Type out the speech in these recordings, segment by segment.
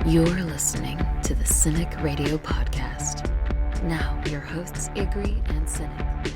You're listening to the Cinikradio podcast. Now, your hosts, Igri and Cinik.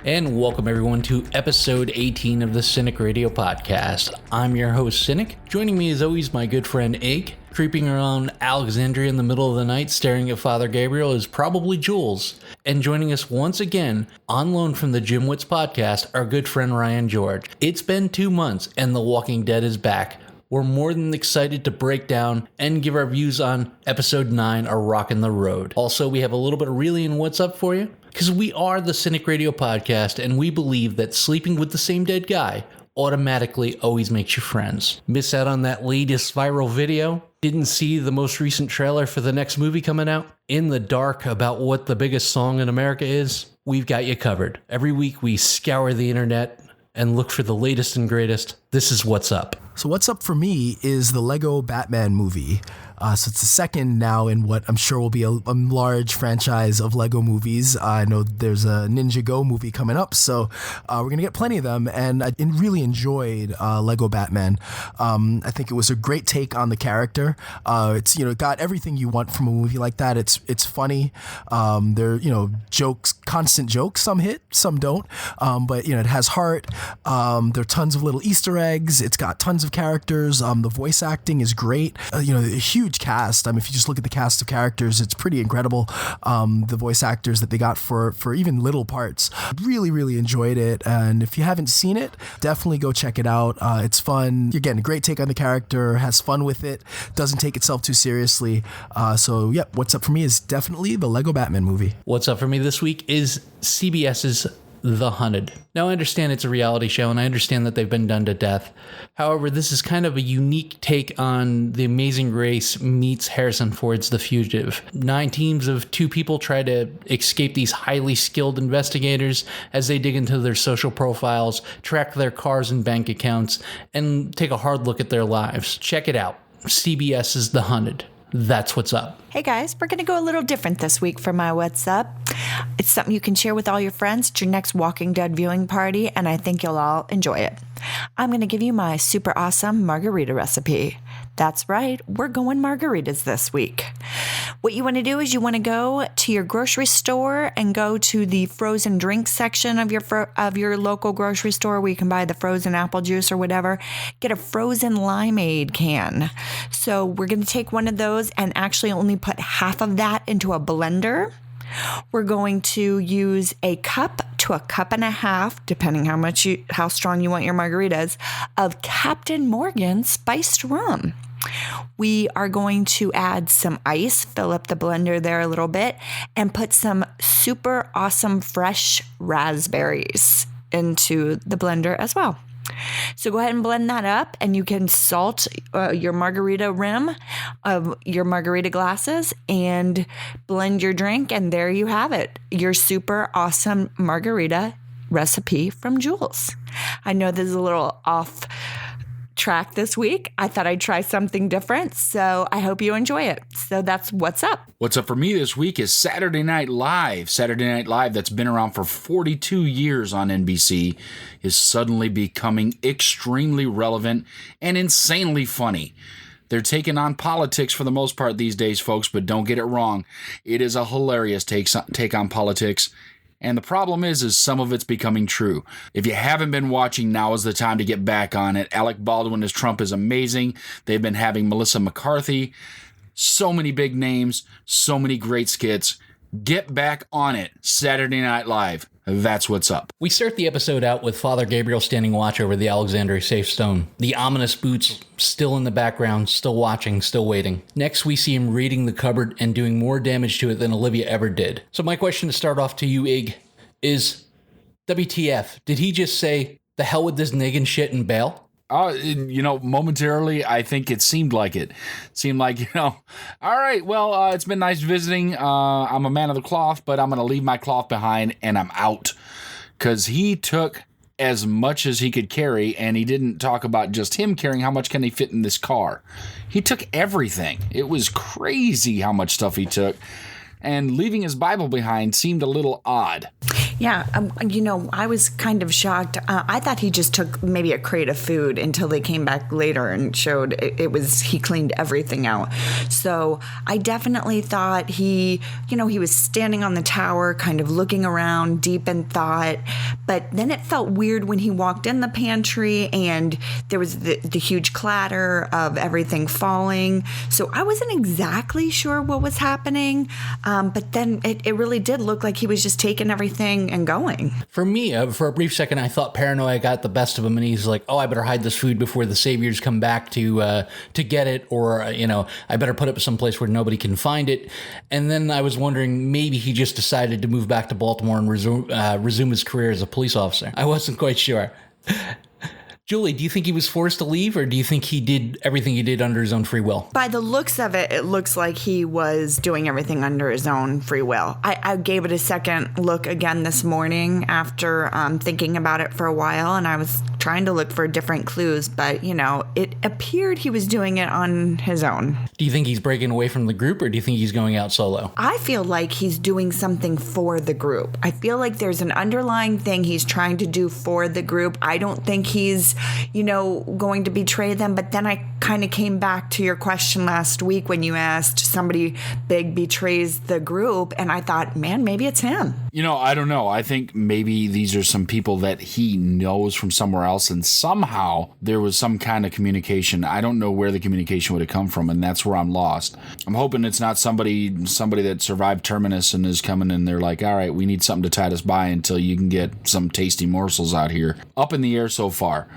And welcome everyone to episode 18 of the Cinikradio podcast. I'm your host, Cinik. Joining me as always, my good friend Ig. Creeping around Alexandria in the middle of the night staring at Father Gabriel is probably Jules. And joining us once again, on loan from the Jim Witz podcast, our good friend Ryan George. It's been 2 months and The Walking Dead is back. We're more than excited to break down and give our views on episode 9, A Rockin' the Road. Also, we have a little bit of really and what's up for you, because we are the Cinikradio podcast, and we believe that sleeping with the same dead guy automatically always makes you friends. Miss out on that latest viral video? Didn't see the most recent trailer for the next movie coming out? In the dark about what the biggest song in America is? We've got you covered. Every week we scour the internet and look for the latest and greatest. This is What's Up. So what's up for me is the Lego Batman movie. So it's the second now in what I'm sure will be a large franchise of Lego movies. I know there's a Ninja Go movie coming up, so we're going to get plenty of them. And I really enjoyed Lego Batman. I think it was a great take on the character. It's, got everything you want from a movie like that. It's funny. There, jokes, constant jokes. Some hit, some don't. But, it has heart. There are tons of little Easter eggs. It's got tons of characters. The voice acting is great. A huge cast. If you just look at the cast of characters, it's pretty incredible. The voice actors that they got for even little parts. Really enjoyed it. And if you haven't seen it, definitely go check it out. It's fun. Again, a great take on the character, has fun with it, doesn't take itself too seriously. So what's up for me is definitely the Lego Batman movie. What's up for me this week is CBS's The Hunted. Now, I understand it's a reality show, and I understand that they've been done to death. However, this is kind of a unique take on The Amazing Race meets Harrison Ford's The Fugitive. 9 teams of 2 people try to escape these highly skilled investigators as they dig into their social profiles, track their cars and bank accounts, and take a hard look at their lives. Check it out. CBS's The Hunted. That's what's up. Hey guys, we're going to go a little different this week for my What's Up. It's something you can share with all your friends at your next Walking Dead viewing party, and I think you'll all enjoy it. I'm going to give you my super awesome margarita recipe. That's right, we're going margaritas this week. What you want to do is you want to go to your grocery store and go to the frozen drink section of your local grocery store where you can buy the frozen apple juice or whatever. Get a frozen limeade can. So we're going to take one of those and actually only put half of that into a blender. We're going to use a cup to a cup and a half, depending how strong you want your margaritas, of Captain Morgan spiced rum. We are going to add some ice, fill up the blender there a little bit, and put some super awesome fresh raspberries into the blender as well. So go ahead and blend that up, and you can salt your margarita rim of your margarita glasses and blend your drink, and there you have it, your super awesome margarita recipe from Jules. I know this is a little off track this week. I thought I'd try something different, so I hope you enjoy it. So that's What's Up. What's up for me this week is Saturday Night Live. Saturday Night Live, that's been around for 42 years on NBC, is suddenly becoming extremely relevant and insanely funny. They're taking on politics for the most part these days, folks, but don't get it wrong. It is a hilarious take on politics. And the problem is some of it's becoming true. If you haven't been watching, now is the time to get back on it. Alec Baldwin as Trump is amazing. They've been having Melissa McCarthy. So many big names, so many great skits. Get back on it. Saturday Night Live. That's what's up. We start the episode out with Father Gabriel standing watch over the Alexandria safe stone. The ominous boots still in the background, still watching, still waiting. Next, we see him raiding the cupboard and doing more damage to it than Olivia ever did. So my question to start off to you, Ig, is WTF? Did he just say, the hell with this Negan shit and bail? Momentarily, I think it seemed like it. Seemed like, all right, well, it's been nice visiting. I'm a man of the cloth, but I'm going to leave my cloth behind and I'm out. Because he took as much as he could carry, and he didn't talk about just him carrying how much can he fit in this car. He took everything. It was crazy how much stuff he took, and leaving his Bible behind seemed a little odd. Yeah, I was kind of shocked. I thought he just took maybe a crate of food until they came back later and showed he cleaned everything out. So I definitely thought he was standing on the tower, kind of looking around, deep in thought. But then it felt weird when he walked in the pantry and there was the huge clatter of everything falling. So I wasn't exactly sure what was happening. But then it really did look like he was just taking everything and going. For me, for a brief second, I thought paranoia got the best of him, and he's like, "Oh, I better hide this food before the saviors come back to get it, or I better put it someplace where nobody can find it." And then I was wondering, maybe he just decided to move back to Baltimore and resume his career as a police officer. I wasn't quite sure. Julie, do you think he was forced to leave, or do you think he did everything he did under his own free will? By the looks of it, it looks like he was doing everything under his own free will. I gave it a second look again this morning after thinking about it for a while, and I was trying to look for different clues, but, it appeared he was doing it on his own. Do you think he's breaking away from the group, or do you think he's going out solo? I feel like he's doing something for the group. I feel like there's an underlying thing he's trying to do for the group. I don't think he's going to betray them. But then I kind of came back to your question last week when you asked somebody big betrays the group. And I thought, man, maybe it's him. I don't know. I think maybe these are some people that he knows from somewhere else. And somehow there was some kind of communication. I don't know where the communication would have come from. And that's where I'm lost. I'm hoping it's not somebody that survived Terminus and is coming and they're like, all right, we need something to tide us by until you can get some tasty morsels out here. Up in the air so far.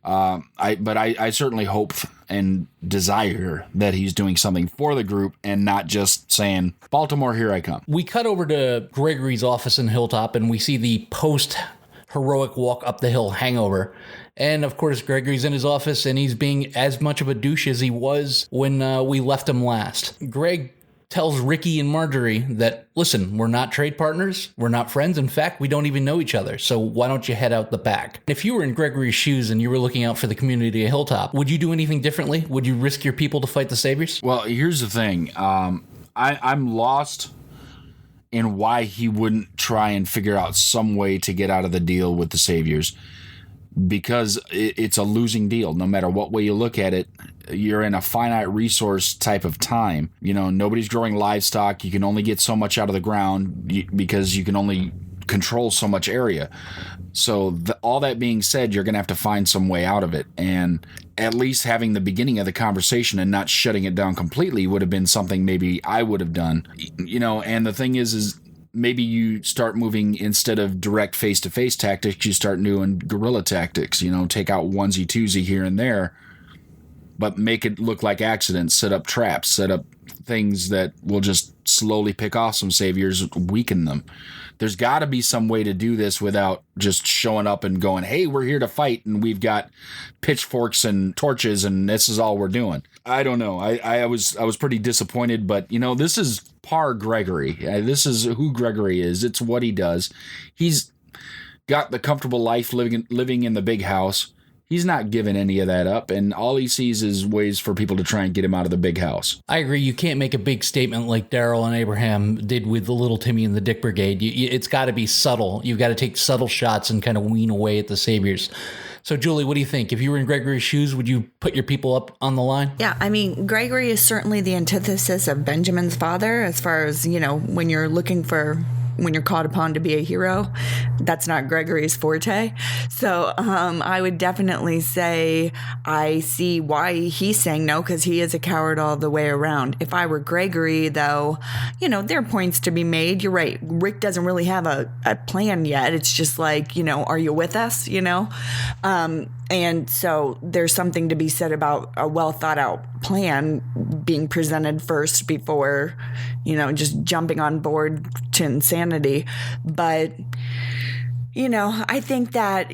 I certainly hope and desire that he's doing something for the group and not just saying, Baltimore, here I come. We cut over to Gregory's office in Hilltop, and we see the post-heroic walk up the hill hangover. And, of course, Gregory's in his office, and he's being as much of a douche as he was when we left him last. Greg tells Ricky and Marjorie that, listen, we're not trade partners, we're not friends, in fact, we don't even know each other, so why don't you head out the back? If you were in Gregory's shoes and you were looking out for the community of Hilltop, would you do anything differently? Would you risk your people to fight the Saviors? Well, here's the thing. I'm lost in why he wouldn't try and figure out some way to get out of the deal with the Saviors, because it's a losing deal. No matter what way you look at it, you're in a finite resource type of time. Nobody's growing livestock. You can only get so much out of the ground because you can only control so much area. So all that being said, you're going to have to find some way out of it. And at least having the beginning of the conversation and not shutting it down completely would have been something maybe I would have done. And the thing is maybe you start moving, instead of direct face-to-face tactics, you start doing guerrilla tactics, take out onesie-twosie here and there, but make it look like accidents, set up traps, set up things that will just slowly pick off some Saviors, weaken them. There's got to be some way to do this without just showing up and going, hey, we're here to fight, and we've got pitchforks and torches, and this is all we're doing. I don't know. I was pretty disappointed, but, this is par Gregory. This is who Gregory is. It's what he does. He's got the comfortable life living in the big house. He's not giving any of that up, and all he sees is ways for people to try and get him out of the big house. I agree. You can't make a big statement like Daryl and Abraham did with the Little Timmy and the Dick Brigade. It's got to be subtle. You've got to take subtle shots and kind of wean away at the Saviors. So, Julie, what do you think? If you were in Gregory's shoes, would you put your people up on the line? Yeah, Gregory is certainly the antithesis of Benjamin's father as far as, when you're called upon to be a hero. That's not Gregory's forte. So I would definitely say I see why he's saying no, because he is a coward all the way around. If I were Gregory, though, there are points to be made. You're right. Rick doesn't really have a plan yet. It's just like, are you with us? And so there's something to be said about a well thought out plan being presented first before, just jumping on board to insanity. But, I think that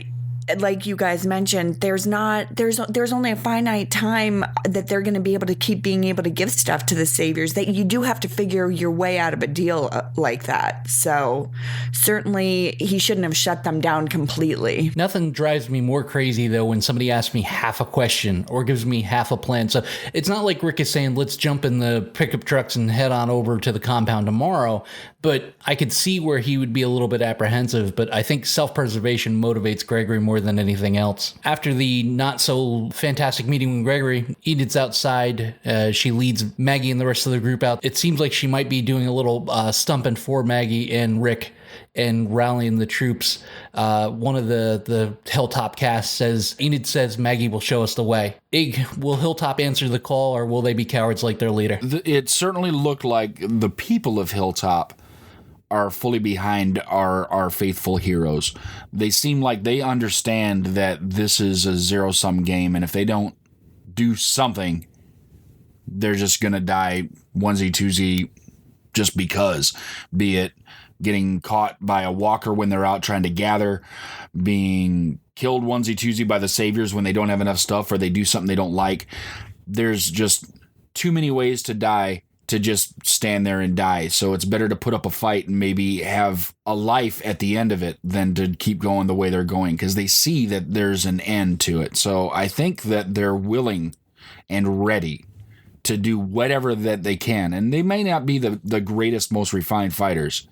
like you guys mentioned, there's only a finite time that they're going to be able to keep being able to give stuff to the saviors. That you do have to figure your way out of a deal like that. So certainly he shouldn't have shut them down completely. Nothing drives me more crazy, though, when somebody asks me half a question or gives me half a plan. So it's not like Rick is saying, let's jump in the pickup trucks and head on over to the compound tomorrow. But I could see where he would be a little bit apprehensive. But I think self-preservation motivates Gregory more than anything else. After the not so fantastic meeting with Gregory, Enid's outside. She leads Maggie and the rest of the group out. It seems like she might be doing a little stumping for Maggie and Rick and rallying the troops. One of the Hilltop cast says, Enid says Maggie will show us the way. Ig, will Hilltop answer the call, or will they be cowards like their leader? It certainly looked like the people of Hilltop are fully behind our faithful heroes. They seem like they understand that this is a zero-sum game, and if they don't do something, they're just going to die onesie-twosie just because, be it getting caught by a walker when they're out trying to gather, being killed onesie-twosie by the saviors when they don't have enough stuff or they do something they don't like. There's just too many ways to die to just stand there and die. So it's better to put up a fight and maybe have a life at the end of it than to keep going the way they're going, because they see that there's an end to it. So I think that they're willing and ready to do whatever that they can. And they may not be the greatest, most refined fighters,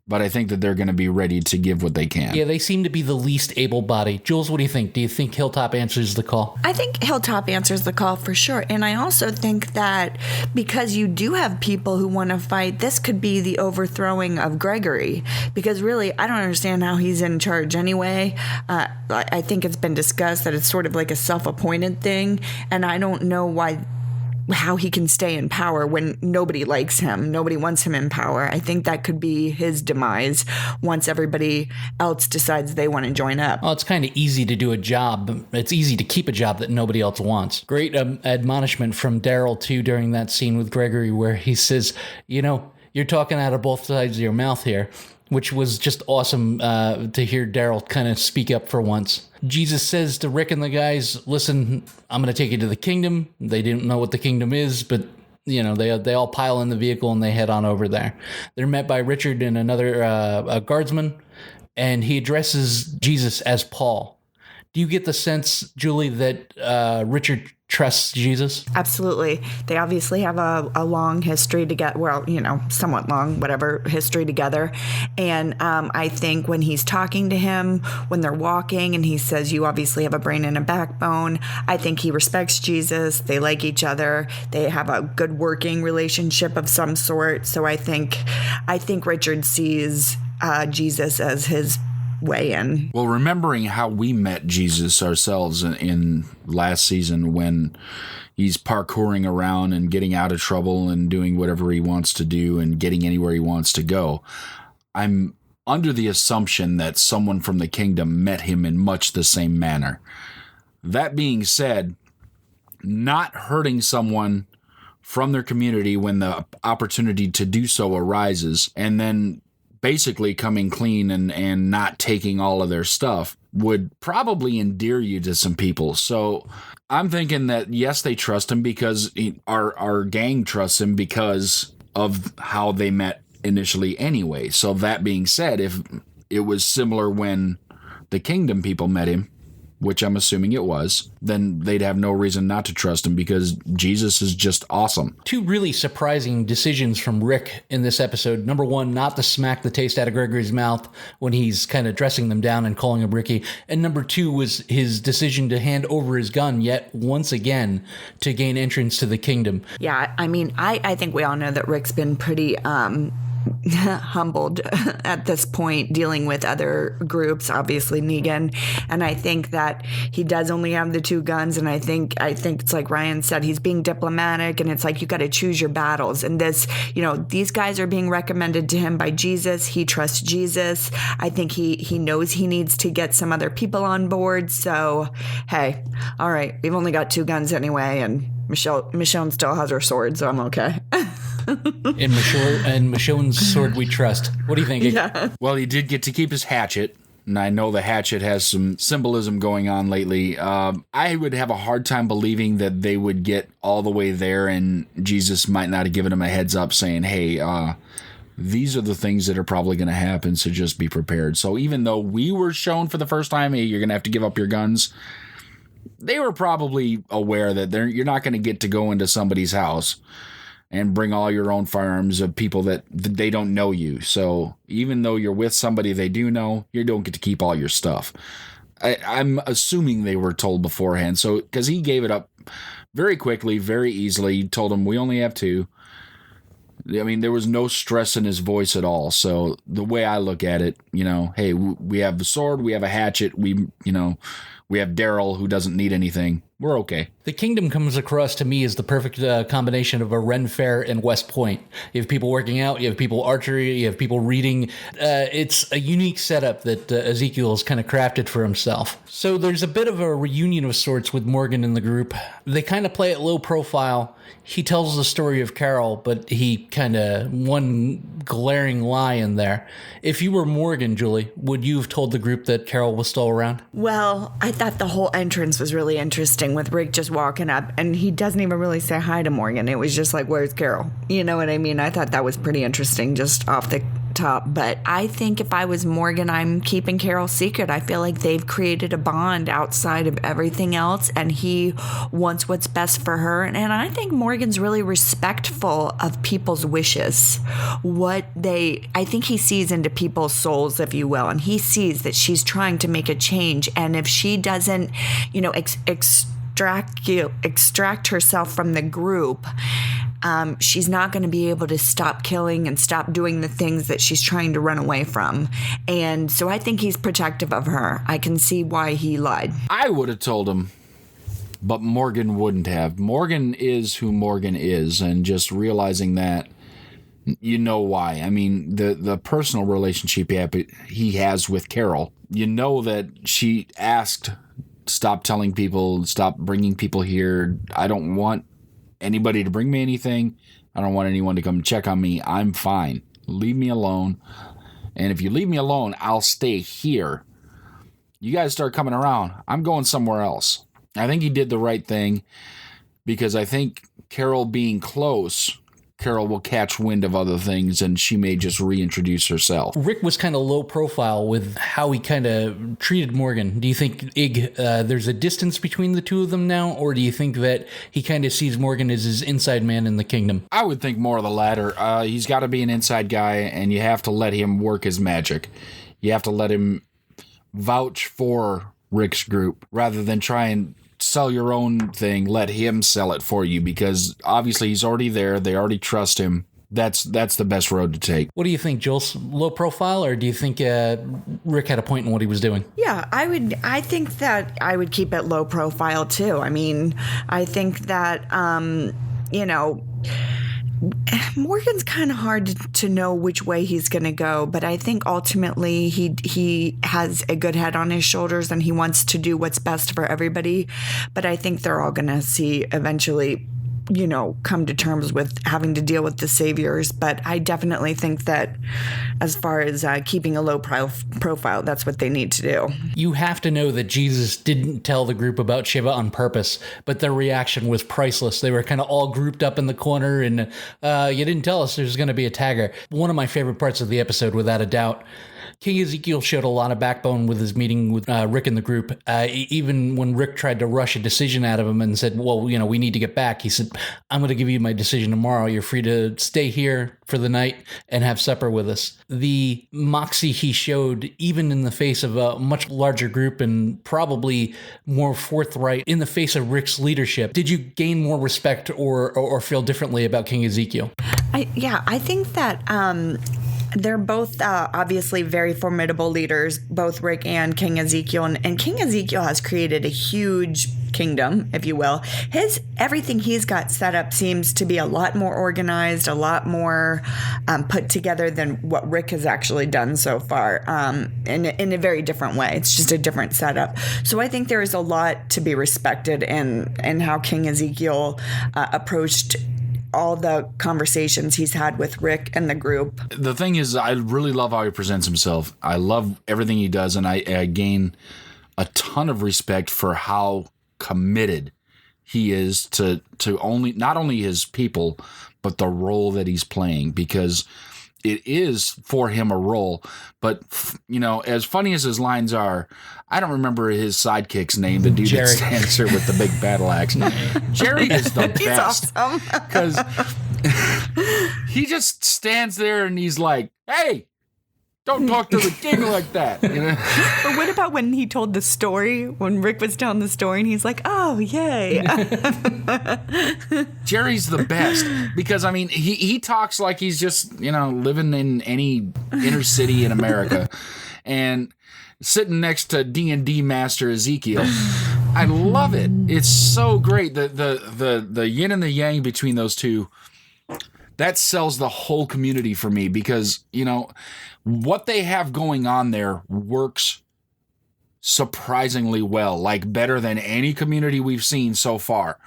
but I think that they're going to be ready to give what they can. Yeah, they seem to be the least able-bodied. Jules, what do you think? Do you think Hilltop answers the call? I think Hilltop answers the call for sure. And I also think that because you do have people who want to fight, this could be the overthrowing of Gregory. Because really, I don't understand how he's in charge anyway. I think it's been discussed that it's sort of like a self-appointed thing. And I don't know how he can stay in power when nobody likes him. Nobody wants him in power. I think that could be his demise once everybody else decides they want to join up. Well, it's kind of easy to do a job. It's easy to keep a job that nobody else wants. Great admonishment from Daryl, too, during that scene with Gregory where he says, you're talking out of both sides of your mouth here, which was just awesome to hear Daryl kind of speak up for once. Jesus says to Rick and the guys, listen, I'm going to take you to the kingdom. They didn't know what the kingdom is, but they all pile in the vehicle and they head on over there. They're met by Richard and another guardsman, and he addresses Jesus as Paul. Do you get the sense, Julie, that Richard trusts Jesus? Absolutely. They obviously have a long history somewhat long, whatever, history together. And I think when he's talking to him, when they're walking, and he says, you obviously have a brain and a backbone, I think he respects Jesus. They like each other. They have a good working relationship of some sort. So I think Richard sees Jesus as his way in. Well, remembering how we met Jesus ourselves in last season when he's parkouring around and getting out of trouble and doing whatever he wants to do and getting anywhere he wants to go, I'm under the assumption that someone from the kingdom met him in much the same manner. That being said, not hurting someone from their community when the opportunity to do so arises, and then basically coming clean and not taking all of their stuff would probably endear you to some people. So I'm thinking that, yes, they trust him because our gang trusts him because of how they met initially anyway. So that being said, if it was similar when the kingdom people met him, which I'm assuming it was, then they'd have no reason not to trust him because Jesus is just awesome. Two really surprising decisions from Rick in this episode. Number one, not to smack the taste out of Gregory's mouth when he's kind of dressing them down and calling him Ricky. And number two was his decision to hand over his gun yet once again to gain entrance to the kingdom. Yeah, I mean, I think we all know that Rick's been pretty humbled at this point, dealing with other groups, obviously Negan, and I think that he does only have the two guns, and I think it's like Ryan said, he's being diplomatic, and it's like you got to choose your battles. And this, these guys are being recommended to him by Jesus. He trusts Jesus. I think he knows he needs to get some other people on board. So hey, all right, we've only got two guns anyway, and Michonne still has her sword, so I'm okay. And Michonne's sword we trust. What do you think? Yeah. Well, he did get to keep his hatchet, and I know the hatchet has some symbolism going on lately, I would have a hard time believing that they would get all the way there and Jesus might not have given them a heads up saying, hey, these are the things that are probably going to happen, so just be prepared. So even though we were shown for the first time, hey, you're going to have to give up your guns, they were probably aware that you're not going to get to go into somebody's house and bring all your own firearms of people that they don't know you. So even though you're with somebody they do know, you don't get to keep all your stuff. I'm assuming they were told beforehand. So because he gave it up very quickly, very easily. He told them, we only have 2. I mean, there was no stress in his voice at all. So the way I look at it, hey, we have the sword, we have a hatchet, we have Daryl who doesn't need anything. We're okay. The Kingdom comes across to me as the perfect combination of a Ren Fair and West Point. You have people working out, you have people archery, you have people reading. It's a unique setup that Ezekiel has kind of crafted for himself. So there's a bit of a reunion of sorts with Morgan in the group. They kind of play it low profile. He tells the story of Carol, but he kind of one glaring lie in there. If you were Morgan, Julie, would you have told the group that Carol was still around? Well, I thought the whole entrance was really interesting with Rick just walking up, and he doesn't even really say hi to Morgan. It was just like, where's Carol? You know what I mean? I thought that was pretty interesting just off the top. But I think if I was Morgan, I'm keeping Carol's secret. I feel like they've created a bond outside of everything else, and he wants what's best for her. And I think Morgan's really respectful of people's wishes. I think he sees into people's souls, if you will, and he sees that she's trying to make a change. And if she doesn't, extract herself from the group, she's not going to be able to stop killing and stop doing the things that she's trying to run away from. And so I think he's protective of her. I can see why he lied. I would have told him, but Morgan wouldn't have. Morgan is who Morgan is, and just realizing that, why. I mean, the personal relationship he has with Carol, that she asked, stop telling people, stop bringing people here. I don't want anybody to bring me anything. I don't want anyone to come check on me. I'm fine. Leave me alone. And if you leave me alone, I'll stay here. You guys start coming around, I'm going somewhere else. I think he did the right thing, because I think Carol being close, Carol will catch wind of other things, and she may just reintroduce herself. Rick was kind of low profile with how he kind of treated Morgan. Do you think, there's a distance between the two of them now, or do you think that he kind of sees Morgan as his inside man in the Kingdom? I would think more of the latter. He's got to be an inside guy, and you have to let him work his magic. You have to let him vouch for Rick's group rather than try and sell your own thing. Let him sell it for you, because obviously he's already there. They already trust him. That's the best road to take. What do you think, Jules? Low profile, or do you think Rick had a point in what he was doing? Yeah, I think that I would keep it low profile too. I mean, I think that Morgan's kind of hard to know which way he's going to go, but I think ultimately he has a good head on his shoulders, and he wants to do what's best for everybody. But I think they're all going to see eventually, come to terms with having to deal with the saviors. But I definitely think that as far as keeping a low profile, that's what they need to do. You have to know that Jesus didn't tell the group about Shiva on purpose, but their reaction was priceless. They were kind of all grouped up in the corner, and you didn't tell us there's going to be a tagger. One of my favorite parts of the episode, without a doubt. King Ezekiel showed a lot of backbone with his meeting with Rick and the group. Even when Rick tried to rush a decision out of him and said, well, we need to get back, he said, I'm going to give you my decision tomorrow. You're free to stay here for the night and have supper with us. The moxie he showed, even in the face of a much larger group and probably more forthright in the face of Rick's leadership. Did you gain more respect or feel differently about King Ezekiel? I think that they're both obviously very formidable leaders, both Rick and King Ezekiel. And King Ezekiel has created a huge kingdom, if you will. Everything he's got set up seems to be a lot more organized, a lot more put together than what Rick has actually done so far, in a very different way. It's just a different setup. So I think there is a lot to be respected in how King Ezekiel approached all the conversations he's had with Rick and the group. The thing is, I really love how he presents himself. I love everything he does, and I gain a ton of respect for how committed he is to not only his people, but the role that he's playing, because it is for him a role. But, you know, as funny as his lines are, I don't remember his sidekick's name, the dude Jerry. that stands there with the big battle axe. Jerry is the He's best. awesome. Because he just stands there and he's like, hey, don't talk to the king like that. You know? But what about when he told the story, when Rick was telling the story and he's like, oh, yay. Jerry's the best because, I mean, he talks like he's just, you know, living in any inner city in America and sitting next to D&D master Ezekiel. I love it. It's so great. The yin and the yang between those two, that sells the whole community for me because, you know, what they have going on there works surprisingly well, like better than any community we've seen so far.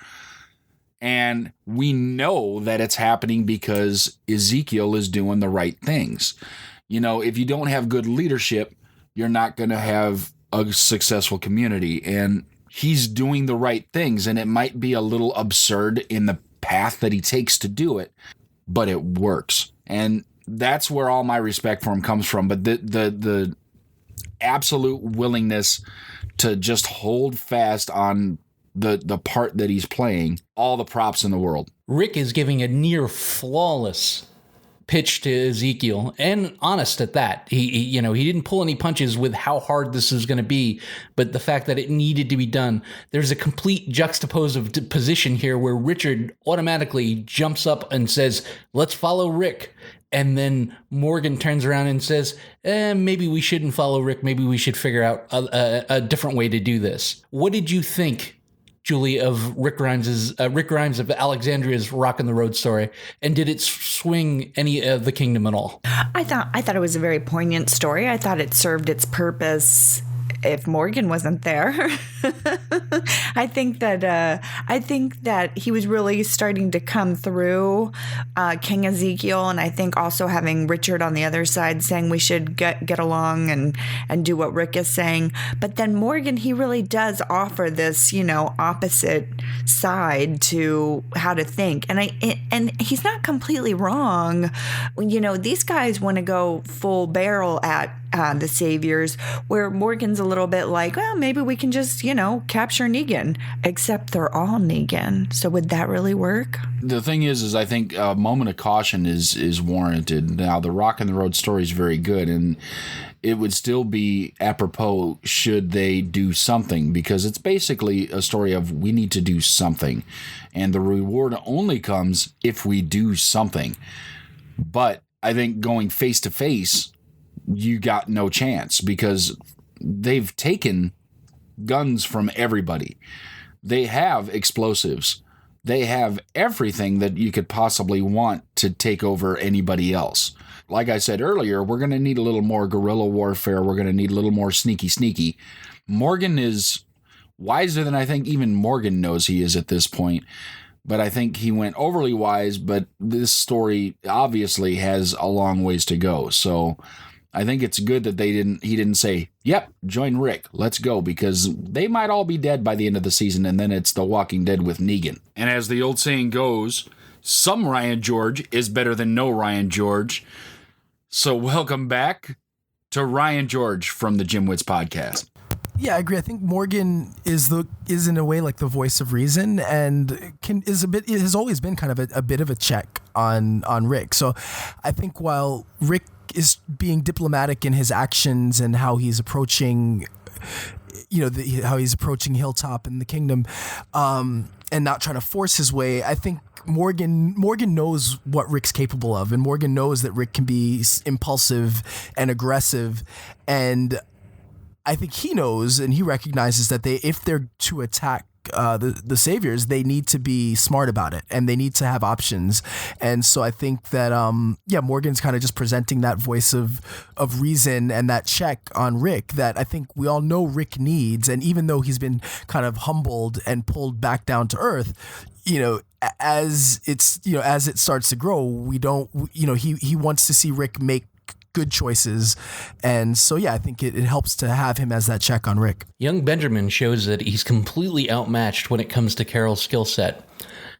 And we know that it's happening because Ezekiel is doing the right things. You know, if you don't have good leadership, you're not going to have a successful community. And he's doing the right things, and it might be a little absurd in the path that he takes to do it, but it works. And that's where all my respect for him comes from. But the absolute willingness to just hold fast on the part that he's playing, all the props in the world. Rick is giving a near flawless pitch to Ezekiel, and honest at that. He didn't pull any punches with how hard this is going to be, but the fact that it needed to be done. There's a complete juxtapositive position here where Richard automatically jumps up and says, let's follow Rick. And then Morgan turns around and says, maybe we shouldn't follow Rick. Maybe we should figure out a different way to do this. What did you think, Julie, of Rick Grimes of Alexandria's Rockin' the Road story? And did it swing any of the kingdom at all? I thought it was a very poignant story. I thought it served its purpose if Morgan wasn't there. I think that he was really starting to come through King Ezekiel, and I think also having Richard on the other side saying we should get along and do what Rick is saying. But then Morgan, he really does offer this, you know, opposite side to how to think, and he's not completely wrong. You know, these guys want to go full barrel at the Saviors, where Morgan's a little bit like, well, maybe we can just, you know, capture Negan, except they're all Negan. So would that really work? The thing is I think a moment of caution is warranted. Now, the Rockin' the Road story is very good, and it would still be apropos should they do something, because it's basically a story of we need to do something, and the reward only comes if we do something. But I think going face to face, you got no chance, because they've taken guns from everybody. They have explosives. They have everything that you could possibly want to take over anybody else. Like I said earlier, we're going to need a little more guerrilla warfare. We're going to need a little more sneaky. Morgan is wiser than I think even Morgan knows he is at this point. But I think he went overly wise, but this story obviously has a long ways to go. So I think it's good that he didn't say, yep, join Rick, let's go, because they might all be dead by the end of the season, and then it's The Walking Dead with Negan. And as the old saying goes, some Ryan George is better than no Ryan George. So welcome back to Ryan George from the Jim Witz podcast. Yeah, I agree. I think Morgan is in a way like the voice of reason, and has always been kind of a bit of a check on Rick. So I think while Rick is being diplomatic in his actions and how he's approaching, how he's approaching Hilltop and the Kingdom, and not trying to force his way, I think Morgan knows what Rick's capable of, and Morgan knows that Rick can be impulsive and aggressive, and I think he knows and he recognizes that if they're to attack the Saviors, they need to be smart about it, and they need to have options. And so I think that Morgan's kind of just presenting that voice of reason and that check on Rick that I think we all know Rick needs. And even though he's been kind of humbled and pulled back down to earth, as as it starts to grow, we don't, he wants to see Rick make good choices. And so, yeah, I think it helps to have him as that check on Rick. Young Benjamin shows that he's completely outmatched when it comes to Carol's skill set.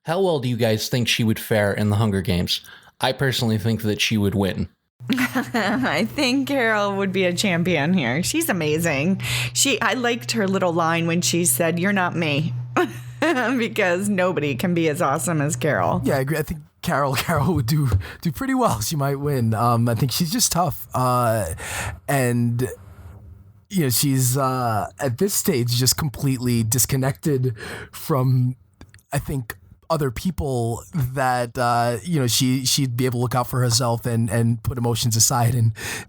How well do you guys think she would fare in the Hunger Games? I personally think that she would win. I think Carol would be a champion here. She's amazing. I liked her little line when she said, "You're not me," because nobody can be as awesome as Carol. Yeah, I agree. I think Carol would do pretty well. She might win. I think she's just tough. And she's at this stage just completely disconnected from, I think, other people that she'd be able to look out for herself and put emotions aside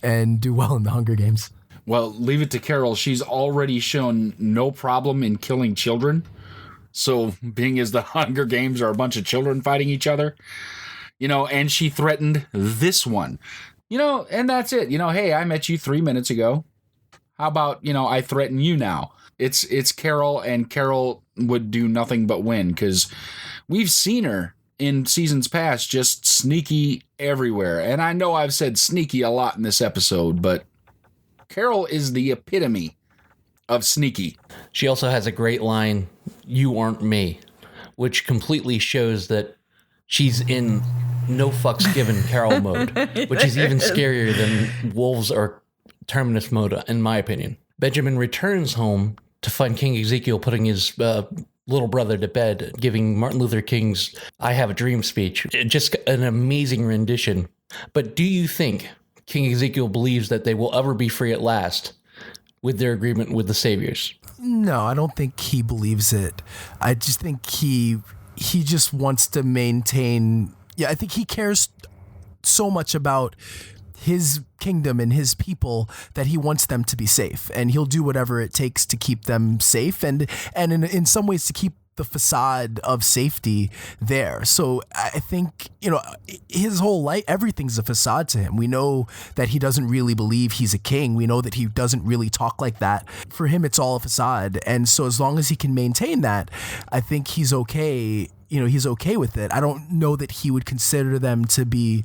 and do well in the Hunger Games. Well, leave it to Carol. She's already shown no problem in killing children. So being as the Hunger Games are a bunch of children fighting each other, and she threatened this one, and that's it. Hey, I met you 3 minutes ago. How about, I threaten you now? It's Carol, and Carol would do nothing but win, because we've seen her in seasons past just sneaky everywhere. And I know I've said sneaky a lot in this episode, but Carol is the epitome of sneaky. She also has a great line, "You aren't me," which completely shows that she's in no fucks given Carol mode, which is even scarier than Wolves or Terminus mode, in my opinion. Benjamin returns home to find King Ezekiel putting his little brother to bed, giving Martin Luther King's "I Have a Dream" speech. Just an amazing rendition. But do you think King Ezekiel believes that they will ever be free at last with their agreement with the Saviors? No, I don't think he believes it. I just think he just wants to maintain. Yeah, I think he cares so much about his kingdom and his people that he wants them to be safe, and he'll do whatever it takes to keep them safe and in some ways to keep the facade of safety there. So I think, his whole life, everything's a facade to him. We know that he doesn't really believe he's a king. We know that he doesn't really talk like that. For him, it's all a facade. And so as long as he can maintain that, I think he's okay. He's okay with it. I don't know that he would consider them to be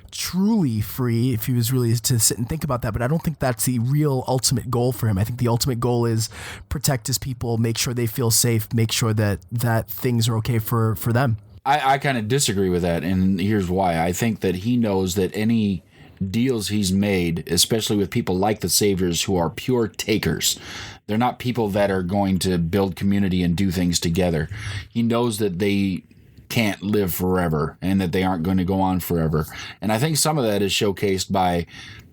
truly free if he was really to sit and think about that, but I don't think that's the real ultimate goal for him. I think the ultimate goal is protect his people, make sure they feel safe, make sure that things are okay for them. I kind of disagree with that, and here's why. I think that he knows that any deals he's made, especially with people like the Saviors who are pure takers, they're not people that are going to build community and do things together. He knows that they can't live forever and that they aren't going to go on forever. And I think some of that is showcased by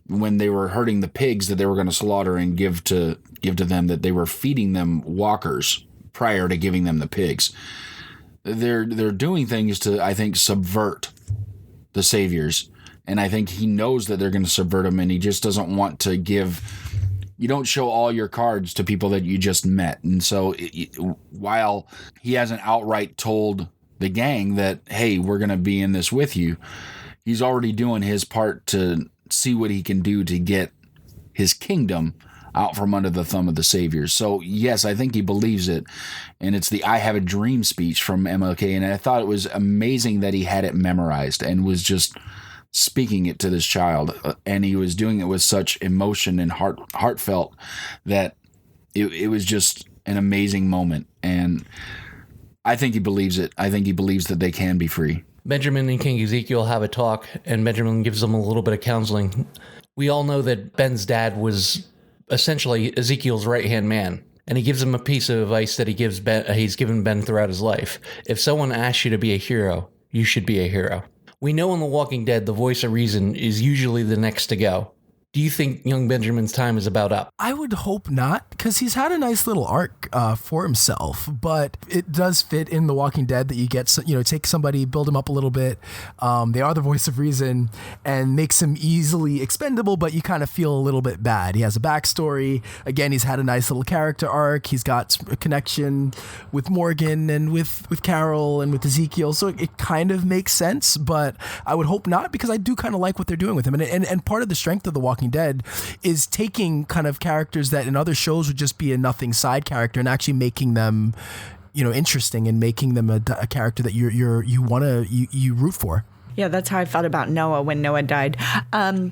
when they were herding the pigs that they were going to slaughter and give to them, that they were feeding them walkers prior to giving them the pigs. They're doing things to, I think, subvert the Saviors. And I think he knows that they're going to subvert them, and he just doesn't want to give. You don't show all your cards to people that you just met. And so while he hasn't outright told the gang that, hey, we're going to be in this with you, he's already doing his part to see what he can do to get his kingdom out from under the thumb of the Saviors. So yes, I think he believes it. And it's the "I Have a Dream" speech from MLK. And I thought it was amazing that he had it memorized and was just speaking it to this child. And he was doing it with such emotion and heartfelt that it was just an amazing moment. And I think he believes it. I think he believes that they can be free. Benjamin and King Ezekiel have a talk, and Benjamin gives them a little bit of counseling. We all know that Ben's dad was essentially Ezekiel's right-hand man, and he gives him a piece of advice that he's given Ben throughout his life. If someone asks you to be a hero, you should be a hero. We know in The Walking Dead, the voice of reason is usually the next to go. Do you think young Benjamin's time is about up? I would hope not, because he's had a nice little arc for himself, but it does fit in The Walking Dead that you get, take somebody, build him up a little bit. They are the voice of reason and makes him easily expendable, but you kind of feel a little bit bad. He has a backstory. Again, he's had a nice little character arc. He's got a connection with Morgan and with Carol and with Ezekiel. So it kind of makes sense, but I would hope not, because I do kind of like what they're doing with him. And part of the strength of The Walking Dead is taking kind of characters that in other shows would just be a nothing side character and actually making them interesting and making them a character that you root for. Yeah, that's how I felt about Noah when Noah died. I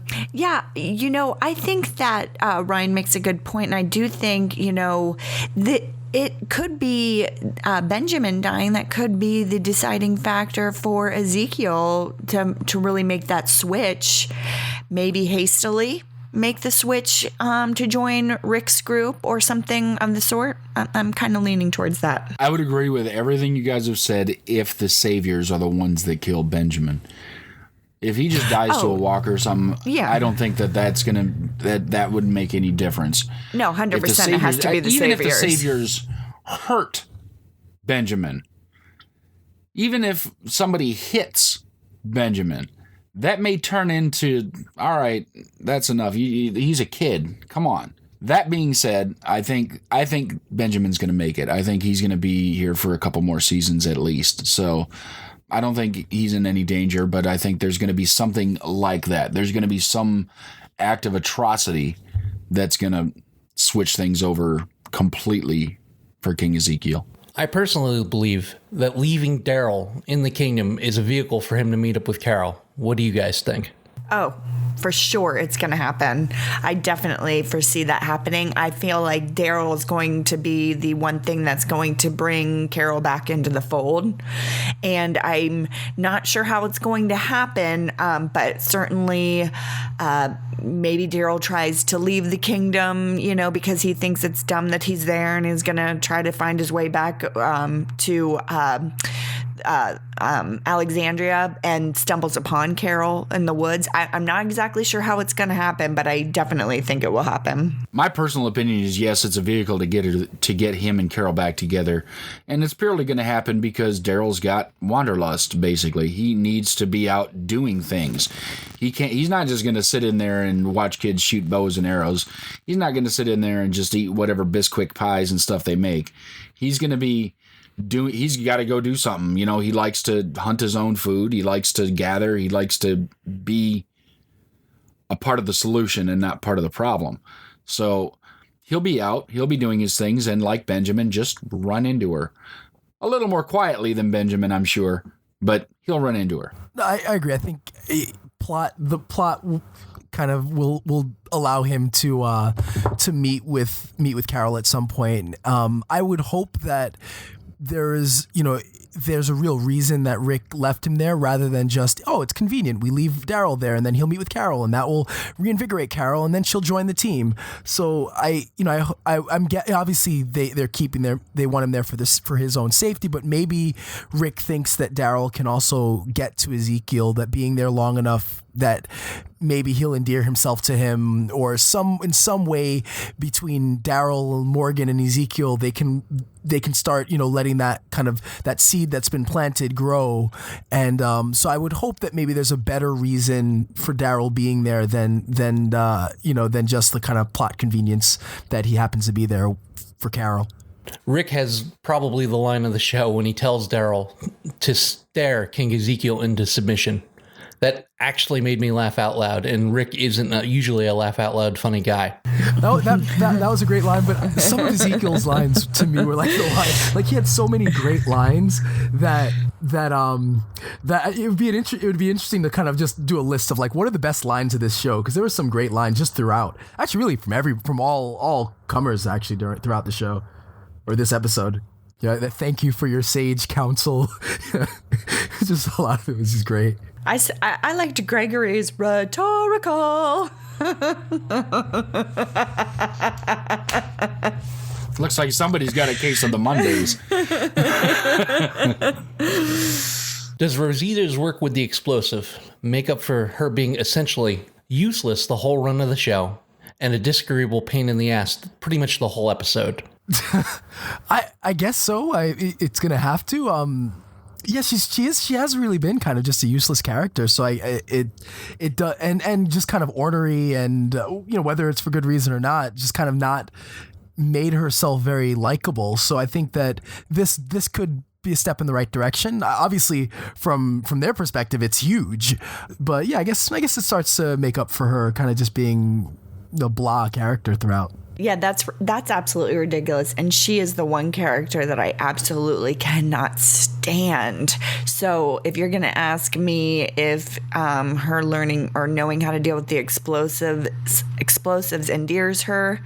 think that Ryan makes a good point, and I do think, that it could be Benjamin dying that could be the deciding factor for Ezekiel to really make that switch, maybe hastily make the switch to join Rick's group or something of the sort. I'm kind of leaning towards that. I would agree with everything you guys have said if the saviors are the ones that kill Benjamin. If he just dies to a walker or something, yeah. I don't think that wouldn't make any difference. No, 100% it has to be the even saviors. Even if the saviors hurt Benjamin, even if somebody hits Benjamin, that may turn into, all right, that's enough. He's a kid. Come on. That being said, I think Benjamin's going to make it. I think he's going to be here for a couple more seasons at least. So I don't think he's in any danger, but I think there's going to be something like that. There's going to be some act of atrocity that's going to switch things over completely for King Ezekiel. I personally believe that leaving Daryl in the kingdom is a vehicle for him to meet up with Carol. What do you guys think? Oh, for sure it's going to happen. I definitely foresee that happening. I feel like Daryl is going to be the one thing that's going to bring Carol back into the fold. And I'm not sure how it's going to happen, but certainly maybe Daryl tries to leave the kingdom, because he thinks it's dumb that he's there and is going to try to find his way back to Alexandria and stumbles upon Carol in the woods. I'm not exactly sure how it's going to happen, but I definitely think it will happen. My personal opinion is yes, it's a vehicle to get him and Carol back together, and it's purely going to happen because Daryl's got wanderlust. Basically, he needs to be out doing things. He's not just going to sit in there and watch kids shoot bows and arrows. He's not going to sit in there and just eat whatever Bisquick pies and stuff they make. He's going to be he's got to go do something. He likes to hunt his own food. He likes to gather. He likes to be a part of the solution and not part of the problem. So he'll be out. He'll be doing his things. And like Benjamin, just run into her. A little more quietly than Benjamin, I'm sure. But he'll run into her. I agree. I think the plot kind of will allow him to meet with Carol at some point. I would hope that there's a real reason that Rick left him there rather than just, it's convenient. We leave Daryl there and then he'll meet with Carol and that will reinvigorate Carol and then she'll join the team. So I'm obviously they want him there for his own safety, but maybe Rick thinks that Daryl can also get to Ezekiel, that being there long enough that maybe he'll endear himself to him, or in some way between Daryl, Morgan, and Ezekiel, they can start letting that kind of that seed that's been planted grow. And so I would hope that maybe there's a better reason for Daryl being there than just the kind of plot convenience that he happens to be there for Carol. Rick has probably the line of the show when he tells Daryl to stare King Ezekiel into submission. That actually made me laugh out loud, and Rick isn't usually a laugh out loud funny guy. That was a great line, but some of Ezekiel's lines to me were like the line. Like, he had so many great lines that it would be interesting to kind of just do a list of like what are the best lines of this show, because there were some great lines just throughout. Actually, really from all comers actually throughout the show or this episode. Yeah, thank you for your sage counsel. Just a lot of it was just great. I liked Gregory's rhetorical. Looks like somebody's got a case of the Mondays. Does Rosita's work with the explosive make up for her being essentially useless the whole run of the show and a disagreeable pain in the ass pretty much the whole episode? I guess so. It's gonna have to. Yeah, she has really been kind of just a useless character. So it does, and just kind of ornery, and whether it's for good reason or not, just kind of not made herself very likable. So I think that this could be a step in the right direction. Obviously, from their perspective, it's huge, but yeah, I guess it starts to make up for her kind of just being the blah character throughout. Yeah, that's absolutely ridiculous. And she is the one character that I absolutely cannot stand. So if you're going to ask me if her learning or knowing how to deal with the explosives endears her,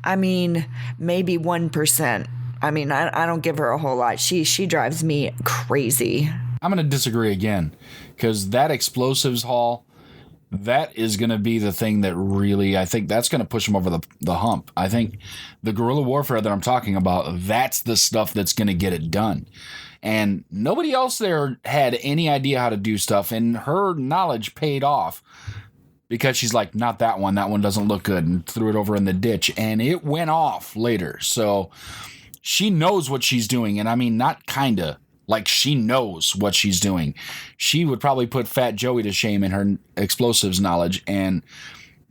I mean, maybe 1%. I mean, I don't give her a whole lot. She drives me crazy. I'm going to disagree again, because that explosives haul, that is going to be the thing that really, I think that's going to push them over the hump. I think the guerrilla warfare that I'm talking about, that's the stuff that's going to get it done. And nobody else there had any idea how to do stuff, and her knowledge paid off because she's like, not that one. That one doesn't look good, and threw it over in the ditch, and it went off later. So she knows what she's doing, and I mean, not kinda. Like, she knows what she's doing. She would probably put Fat Joey to shame in her explosives knowledge, and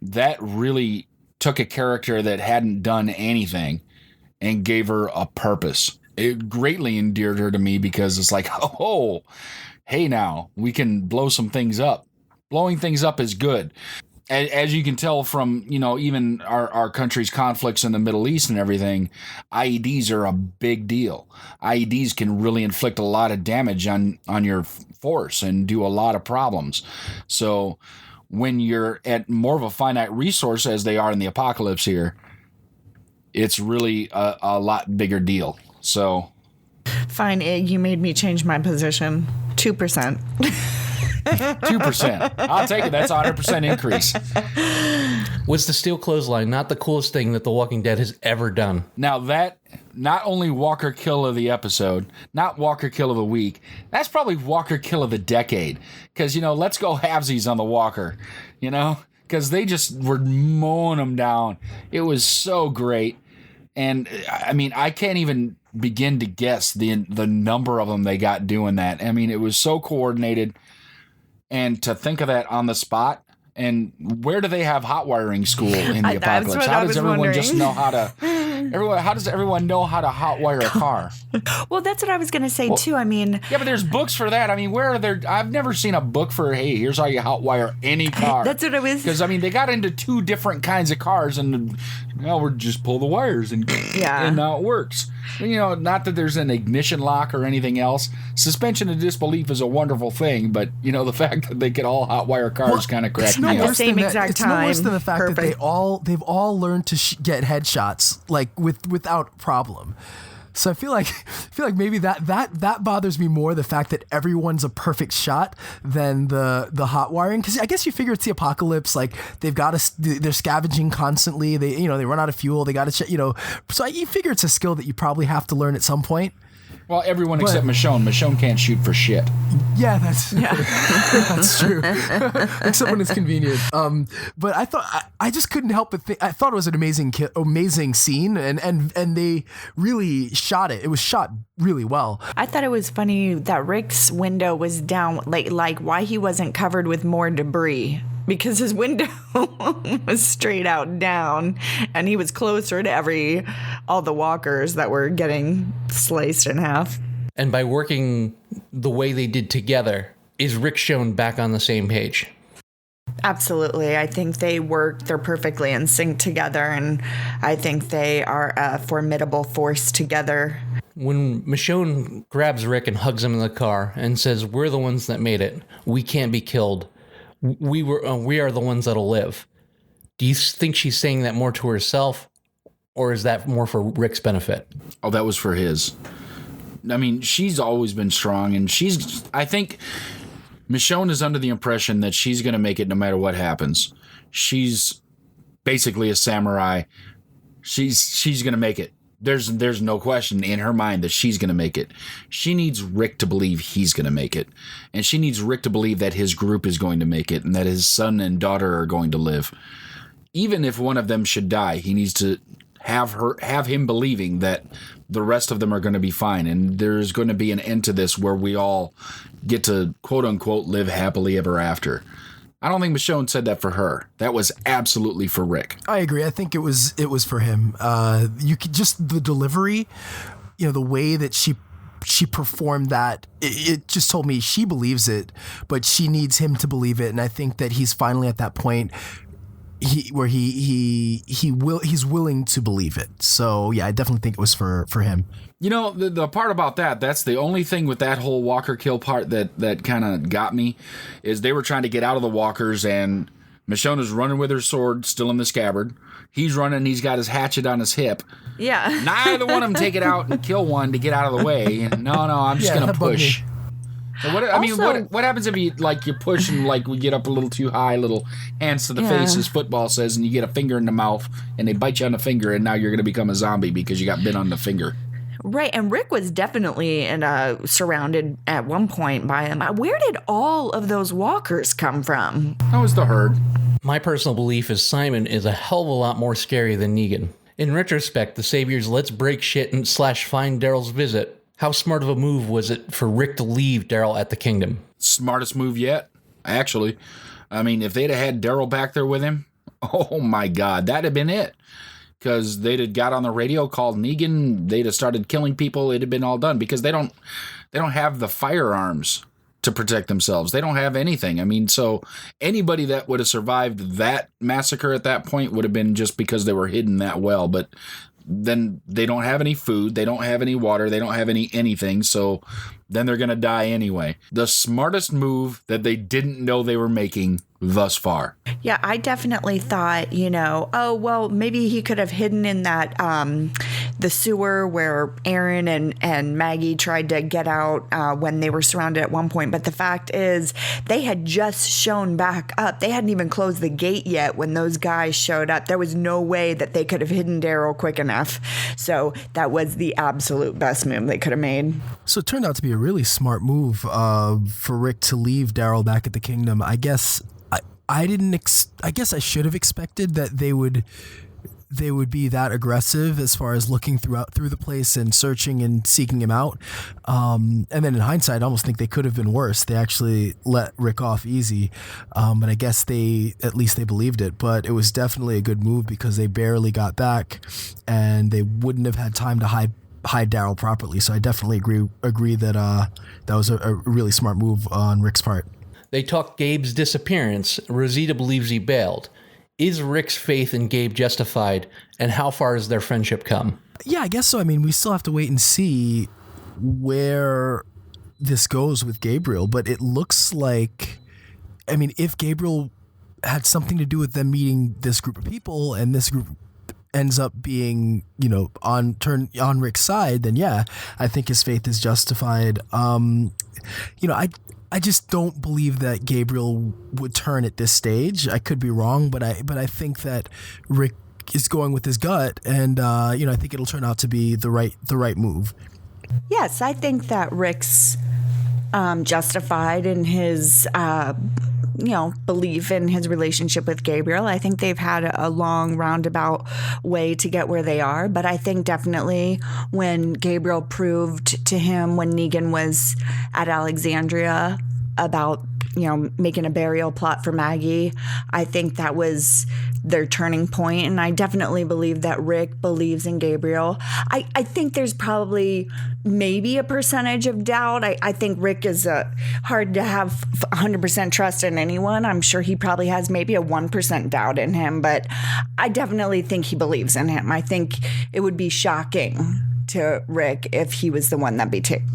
that really took a character that hadn't done anything and gave her a purpose. It greatly endeared her to me because it's like, oh, hey, now we can blow some things up. Blowing things up is good. As you can tell from, even our country's conflicts in the Middle East and everything, IEDs are a big deal. IEDs can really inflict a lot of damage on your force and do a lot of problems. So when you're at more of a finite resource, as they are in the apocalypse here, it's really a lot bigger deal. So, fine, you made me change my position. 2%. 2%. I'll take it. That's a 100% increase. Was the steel clothesline not the coolest thing that The Walking Dead has ever done? Now that, not only Walker Kill of the episode, not Walker Kill of the week, that's probably Walker Kill of the decade. Because, let's go halvesies on the Walker, because they just were mowing them down. It was so great. And I mean, I can't even begin to guess the number of them they got doing that. I mean, it was so coordinated. And to think of that on the spot, and where do they have hot wiring school in the apocalypse? How does everyone just know how to? How does everyone know how to hot wire a car? Well, that's what I was going to say too. I mean, yeah, but there's books for that. I mean, where are there? I've never seen a book for, hey, here's how you hot wire any car. That's what I was. Because I mean, they got into two different kinds of cars, and now we're just pull the wires and now it works. Not that there's an ignition lock or anything else. Suspension of disbelief is a wonderful thing, but the fact that they could all hot wire cars kind of cracked me up. At the same exact time. It's no worse than the fact that they've all learned to get headshots without problem. So I feel like maybe that bothers me more, the fact that everyone's a perfect shot, than the hot wiring. Because I guess you figure it's the apocalypse. Like, they're scavenging constantly. They run out of fuel. They got to So you figure it's a skill that you probably have to learn at some point. Well, everyone except Michonne. Michonne can't shoot for shit. Yeah, that's true. Except when it's convenient. But I just couldn't help but think. I thought it was an amazing scene, and they really shot it. It was shot really well. I thought it was funny that Rick's window was down, like why he wasn't covered with more debris. Because his window was straight out down, and he was closer to all the walkers that were getting sliced in half. And by working the way they did together, is Rick shown back on the same page? Absolutely. I think they're perfectly in sync together, and I think they are a formidable force together. When Michonne grabs Rick and hugs him in the car and says, "We're the ones that made it. We can't be killed. We are the ones that'll live." Do you think she's saying that more to herself, or is that more for Rick's benefit? Oh, that was for his. I mean, she's always been strong, and I think Michonne is under the impression that she's going to make it no matter what happens. She's basically a samurai. She's going to make it. There's no question in her mind that she's going to make it. She needs Rick to believe he's going to make it. And she needs Rick to believe that his group is going to make it and that his son and daughter are going to live. Even if one of them should die, he needs to have him believing that the rest of them are going to be fine. And there's going to be an end to this where we all get to, quote unquote, live happily ever after. I don't think Michonne said that for her. That was absolutely for Rick. I agree. I think it was for him. You could just, the delivery, the way that she performed that, it just told me she believes it, but she needs him to believe it. And I think that he's finally at that point he's willing to believe it. So yeah, I definitely think it was for him. You know, the part about that's the only thing with that whole walker kill part that kind of got me, is they were trying to get out of the walkers, and Michonne's running with her sword still in the scabbard. He's running, he's got his hatchet on his hip. Yeah. Neither one of them take it out and kill one to get out of the way. No, I'm just going to push. So what happens if you push and we get up a little too high, little hands to the face, as football says, and you get a finger in the mouth, and they bite you on the finger, and now you're going to become a zombie because you got bit on the finger. Right, and Rick was definitely surrounded at one point by him. Where did all of those walkers come from? That was the herd. My personal belief is Simon is a hell of a lot more scary than Negan. In retrospect, the Savior's let's break shit and / find Daryl's visit. How smart of a move was it for Rick to leave Daryl at the Kingdom? Smartest move yet, actually. I mean, if they'd have had Daryl back there with him, oh my God, that'd have been it. Because they'd have got on the radio, called Negan, they'd have started killing people, it'd have been all done. Because they don't have the firearms to protect themselves. They don't have anything. I mean, so anybody that would have survived that massacre at that point would have been just because they were hidden that well. But then they don't have any food, they don't have any water, they don't have anything, so then they're going to die anyway. The smartest move that they didn't know they were making thus far. Yeah, I definitely thought, maybe he could have hidden in that the sewer where Aaron and Maggie tried to get out when they were surrounded at one point. But the fact is, they had just shown back up. They hadn't even closed the gate yet when those guys showed up. There was no way that they could have hidden Daryl quick enough. So that was the absolute best move they could have made. So it turned out to be a really smart move for Rick to leave Daryl back at the Kingdom. I guess I guess I should have expected that they would be that aggressive as far as looking through the place and searching and seeking him out. And then in hindsight, I almost think they could have been worse. They actually let Rick off easy. And I guess at least they believed it, but it was definitely a good move because they barely got back and they wouldn't have had time to hide Daryl properly. So I definitely agree that that was a really smart move on Rick's part. They talk Gabe's disappearance. Rosita believes he bailed. Is Rick's faith in Gabe justified, and how far has their friendship come? Yeah, I guess so. I mean, we still have to wait and see where this goes with Gabriel, but it looks like, I mean, if Gabriel had something to do with them meeting this group of people and this group ends up being, on Rick's side, then yeah, I think his faith is justified. I just don't believe that Gabriel would turn at this stage. I could be wrong, but I think that Rick is going with his gut, and I think it'll turn out to be the right move. Yes, I think that Rick's justified in his belief in his relationship with Gabriel. I think they've had a long roundabout way to get where they are, but I think definitely when Gabriel proved to him when Negan was at Alexandria about making a burial plot for Maggie, I think that was their turning point, and I definitely believe that Rick believes in Gabriel. I think there's probably maybe a percentage of doubt. I think Rick is hard to have 100% trust in anyone. I'm sure he probably has maybe a 1% doubt in him, but I definitely think he believes in him. I think it would be shocking to Rick if he was the one that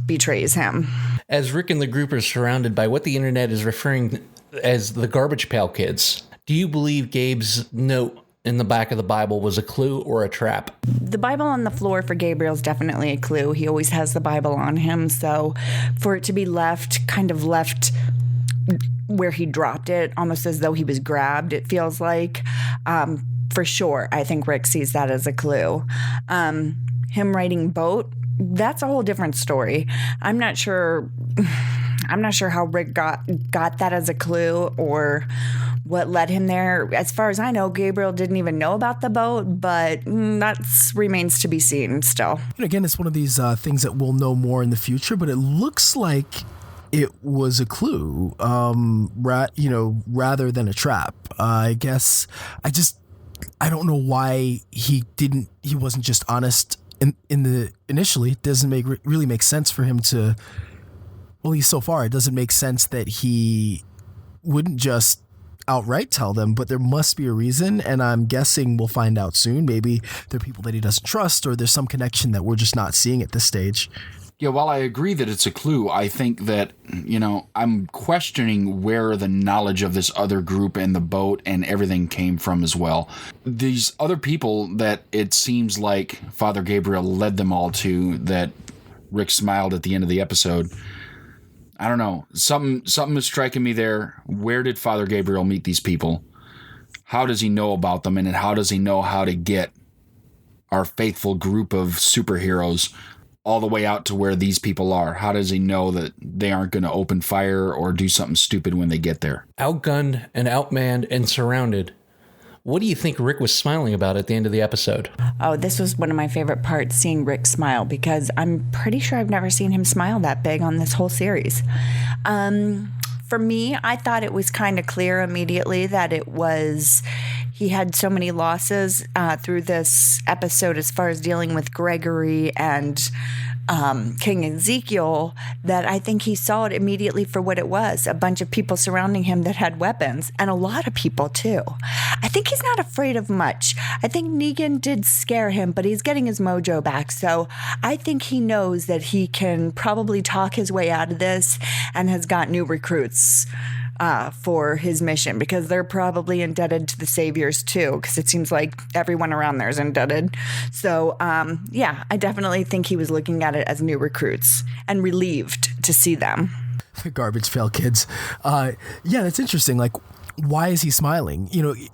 betrays him. As Rick and the group are surrounded by what the internet is referring as the Garbage Pail Kids, do you believe Gabe's note in the back of the Bible was a clue or a trap? The Bible on the floor for Gabriel's definitely a clue. He always has the Bible on him, so for it to be left where he dropped it, almost as though he was grabbed, it feels like, for sure, I think Rick sees that as a clue. Him writing boat, that's a whole different story. I'm not sure how Rick got that as a clue or what led him there. As far as I know, Gabriel didn't even know about the boat, but that remains to be seen still. And again, it's one of these things that we'll know more in the future, but it looks like it was a clue, rather than a trap. I guess I don't know why he wasn't just honest initially. It doesn't really make sense for him to, well, at least so far, it doesn't make sense that he wouldn't just outright tell them, but there must be a reason, and I'm guessing we'll find out soon. Maybe they're people that he doesn't trust, or there's some connection that we're just not seeing at this stage. Yeah, while I agree that it's a clue, I think that, I'm questioning where the knowledge of this other group and the boat and everything came from as well. These other people that it seems like Father Gabriel led them all to, that Rick smiled at the end of the episode. I don't know. Something is striking me there. Where did Father Gabriel meet these people? How does he know about them? And how does he know how to get our faithful group of superheroes all the way out to where these people are? How does he know that they aren't going to open fire or do something stupid when they get there? Outgunned and outmanned and surrounded. What do you think Rick was smiling about at the end of the episode? Oh, this was one of my favorite parts, seeing Rick smile, because I'm pretty sure I've never seen him smile that big on this whole series. For me, I thought it was kind of clear immediately that he had so many losses through this episode as far as dealing with Gregory and King Ezekiel, that I think he saw it immediately for what it was, a bunch of people surrounding him that had weapons, and a lot of people too. I think he's not afraid of much. I think Negan did scare him, but he's getting his mojo back, so I think he knows that he can probably talk his way out of this and has got new recruits for his mission, because they're probably indebted to the Saviors too, because it seems like everyone around there is indebted. So yeah, I definitely think he was looking at it as new recruits and relieved to see them. Garbage pail kids. Yeah, that's interesting. Like, why is he smiling?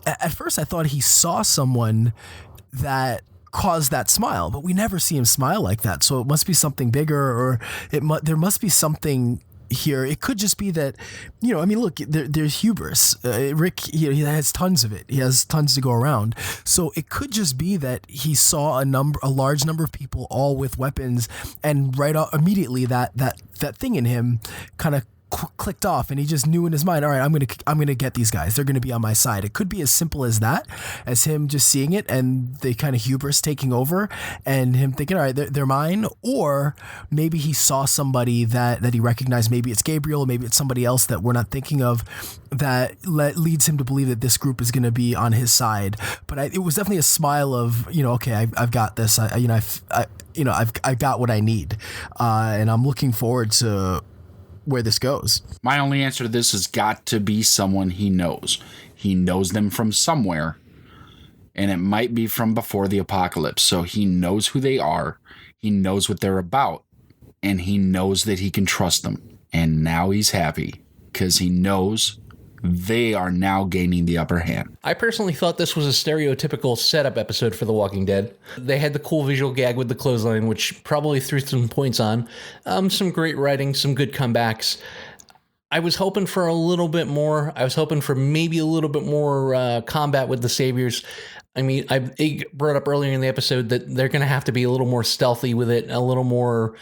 At first I thought he saw someone that caused that smile, but we never see him smile like that. So it must be something bigger, or there must be something here. It could just be that, look, there's hubris. Rick, he has tons of it. He has tons to go around. So it could just be that he saw a large number of people all with weapons, and right off, immediately that thing in him kind of clicked off, and he just knew in his mind, all right, I'm gonna get these guys. They're gonna be on my side. It could be as simple as that, as him just seeing it and the kind of hubris taking over, and him thinking, all right, they're mine. Or maybe he saw somebody that he recognized. Maybe it's Gabriel, maybe it's somebody else that we're not thinking of, that leads him to believe that this group is going to be on his side. But it was definitely a smile of, okay, I've got this. I've got what I need, and I'm looking forward to where this goes. My only answer to this has got to be someone he knows. He knows them from somewhere, and it might be from before the apocalypse. So he knows who they are, he knows what they're about, and he knows that he can trust them. And now he's happy because he knows they are now gaining the upper hand. I personally thought this was a stereotypical setup episode for The Walking Dead. They had the cool visual gag with the clothesline, which probably threw some points on. Some great writing, some good comebacks. I was hoping for a little bit more. I was hoping for maybe a little bit more combat with the Saviors. I mean, I brought up earlier in the episode that they're going to have to be a little more stealthy with it, a little more,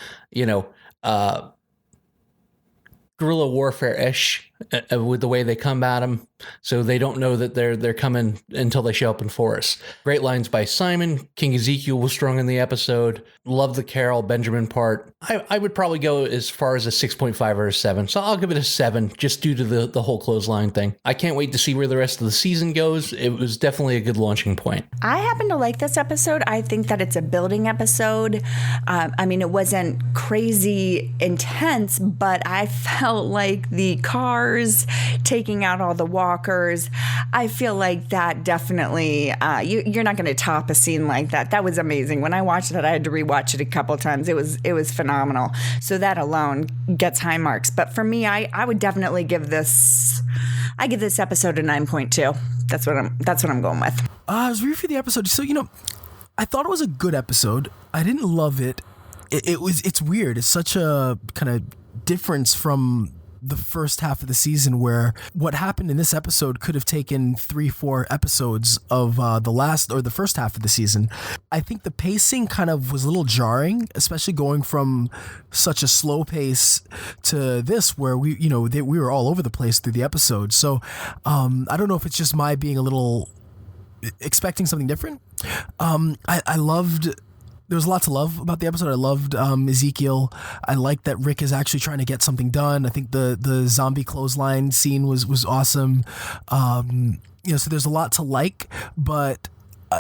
guerrilla warfare-ish with the way they combat them, so they don't know that they're coming until they show up in forest. Great lines by Simon. King Ezekiel was strong in the episode. Love the Carol Benjamin part. I would probably go as far as a 6.5 or a 7, so I'll give it a 7 just due to the whole clothesline thing. I can't wait to see where the rest of the season goes. It was definitely a good launching point. I happen to like this episode. I think that it's a building episode. It wasn't crazy intense, but I felt like the cars taking out all the walkers, I feel like that definitely, you're not going to top a scene like that. That was amazing. When I watched it, I had to rewatch it a couple times. It was phenomenal. So that alone gets high marks. But for me, I would definitely give this episode a 9.2. That's what I'm going with. I was reviewing the episode. So, I thought it was a good episode. I didn't love it. It's weird. It's such a kind of difference from the first half of the season, where what happened in this episode could have taken 3-4 episodes of the first half of the season. I think the pacing kind of was a little jarring, especially going from such a slow pace to this, where we were all over the place through the episode. So I don't know if it's just my being a little expecting something different. I loved there was a lot to love about the episode. I loved Ezekiel. I liked that Rick is actually trying to get something done. I think the zombie clothesline scene was awesome. So there's a lot to like, but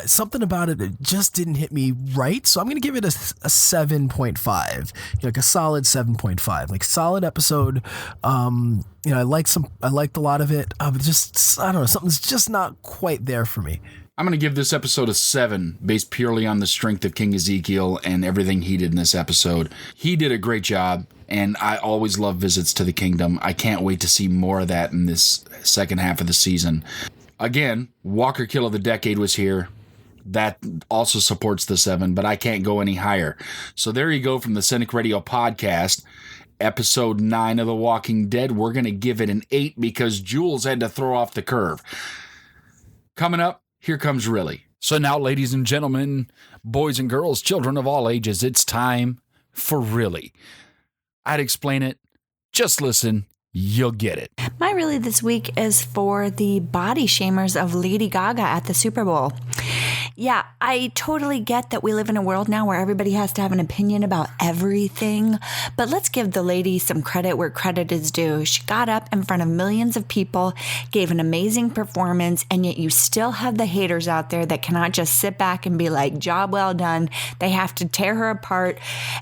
something about it just didn't hit me right. So I'm going to give it a 7.5, like a solid 7.5, like solid episode. I liked a lot of it. But just, I don't know, something's just not quite there for me. I'm going to give this episode a 7 based purely on the strength of King Ezekiel and everything he did in this episode. He did a great job, and I always love visits to the kingdom. I can't wait to see more of that in this second half of the season. Again, Walker Kill of the Decade was here. That also supports the 7, but I can't go any higher. So there you go from the Cynic Radio podcast, episode 9 of The Walking Dead. We're going to give it an 8 because Jules had to throw off the curve. Coming up, here comes Really. So now, ladies and gentlemen, boys and girls, children of all ages, it's time for Really. I'd explain it. Just listen. You'll get it. My Really this week is for the body shamers of Lady Gaga at the Super Bowl. Yeah, I totally get that we live in a world now where everybody has to have an opinion about everything, but let's give the lady some credit where credit is due. She got up in front of millions of people, gave an amazing performance, and yet you still have the haters out there that cannot just sit back and be like, job well done. They have to tear her apart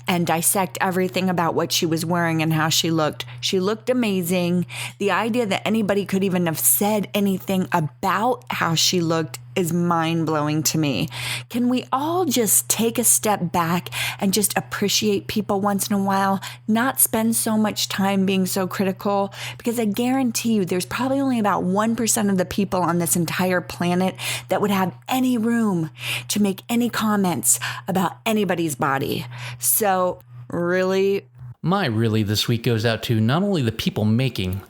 and dissect everything about what she was wearing and how she looked. She looked amazing. The idea that anybody could even have said anything about how she looked is mind-blowing to me. Can we all just take a step back and just appreciate people once in a while, not spend so much time being so critical? Because I guarantee you there's probably only about 1% of the people on this entire planet that would have any room to make any comments about anybody's body. So really, My Really this week goes out to not only the people making,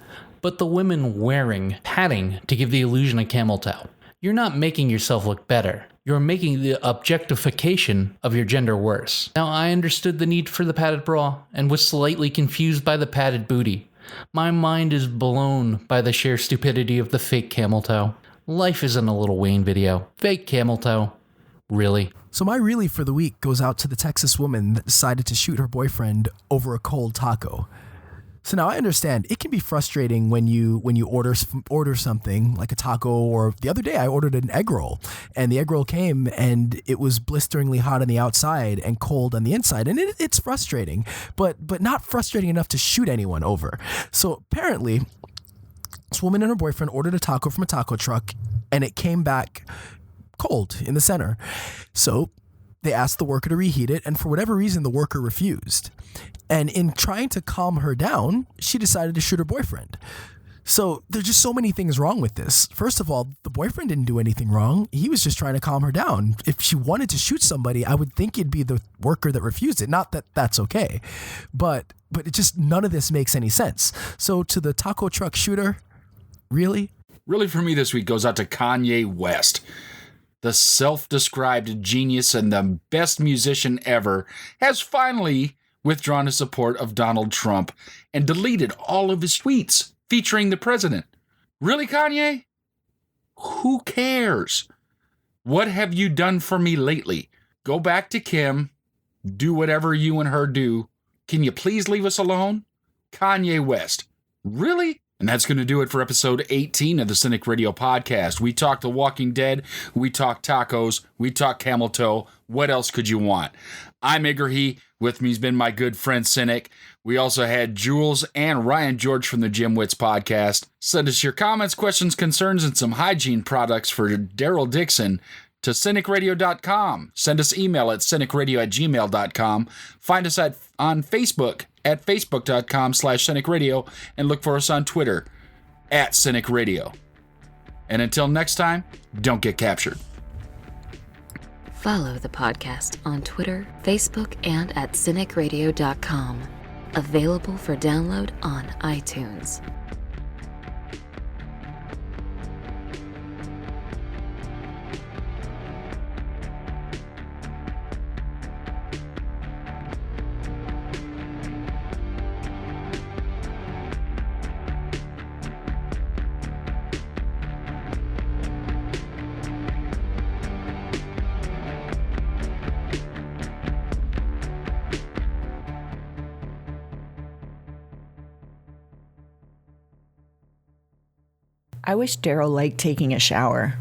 but the women wearing padding to give the illusion of camel toe. You're not making yourself look better. You're making the objectification of your gender worse. Now, I understood the need for the padded bra and was slightly confused by the padded booty. My mind is blown by the sheer stupidity of the fake camel toe. Life isn't a Lil Wayne video. Fake camel toe. Really? So my Really for the week goes out to the Texas woman that decided to shoot her boyfriend over a cold taco. So now I understand it can be frustrating when you order something like a taco, or the other day I ordered an egg roll, and the egg roll came and it was blisteringly hot on the outside and cold on the inside, and it's frustrating, but not frustrating enough to shoot anyone over. So apparently this woman and her boyfriend ordered a taco from a taco truck, and it came back cold in the center. So they asked the worker to reheat it, and for whatever reason, the worker refused. And in trying to calm her down, she decided to shoot her boyfriend. So there's just so many things wrong with this. First of all, the boyfriend didn't do anything wrong. He was just trying to calm her down. If she wanted to shoot somebody, I would think it'd be the worker that refused it. Not that that's okay, but it just, none of this makes any sense. So to the taco truck shooter, really? Really for me this week goes out to Kanye West. The self-described genius and the best musician ever has finally withdrawn his support of Donald Trump and deleted all of his tweets featuring the president. Really, Kanye? Who cares? What have you done for me lately? Go back to Kim. Do whatever you and her do. Can you please leave us alone? Kanye West. Really? And that's going to do it for episode 18 of the Cynic Radio podcast. We talked The Walking Dead. We talked tacos. We talked camel toe. What else could you want? I'm Igrahi. With me has been my good friend Cynic. We also had Jules and Ryan George from the Jim Wits podcast. Send us your comments, questions, concerns, and some hygiene products for Daryl Dixon to Cinikradio.com. Send us email at Cinikradio@gmail.com. Find us on Facebook at Facebook.com/Cinikradio, and look for us on Twitter at Cynic Radio. And until next time, don't get captured. Follow the podcast on Twitter, Facebook, and at Cinikradio.com. Available for download on iTunes. I wish Daryl liked taking a shower.